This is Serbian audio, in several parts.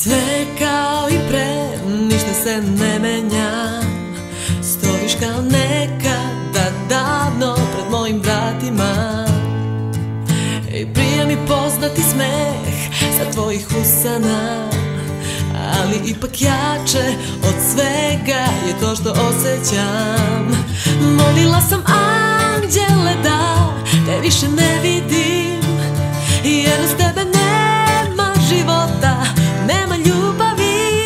Sve kao i pre, ništa se ne menja. Stojiš kao nekada davno pred mojim vratima i prija mi poznati smeh sa tvojih usana. Ali ipak jače od svega je to što osjećam. Molila sam anđele da te više ne vidim, jer uz tebe nema života, nema ljubavi.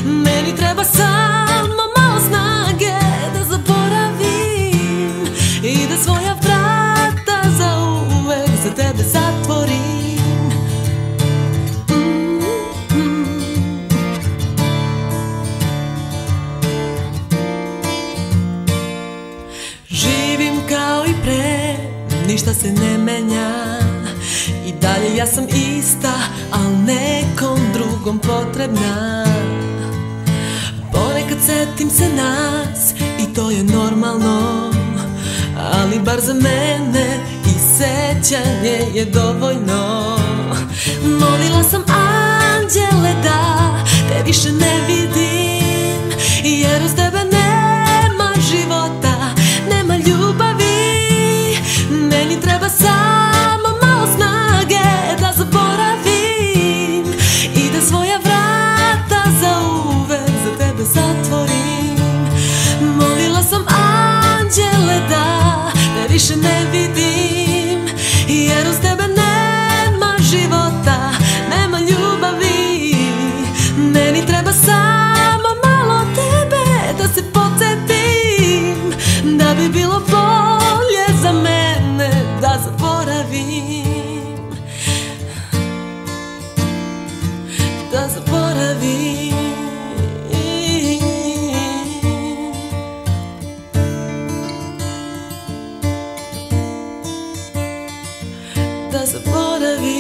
Meni treba samo malo snage da zaboravim i da svoja vrata zauvek za tebe zatvorim. Živim kao i pre, ništa se ne menja. I dalje ja sam ista, al nekom drugom potrebna. Ponekad setim se nas i to je normalno, ali bar za mene i sećanje je dovoljno. Molila sam anđele da te više ne vidim, jer uz tebe nema života, nema ljubavi. Meni treba samo malo snage da zaboravim i da svoja vrata zauvek za tebe zatvorim. Molila sam anđele da te više ne vidim, jer uz tebe nema života, nema ljubavi. Meni treba samo malo tebe da se podsjetim, da bi bilo bolje za mene da zaboravim, da zaboravim, da zaboravim.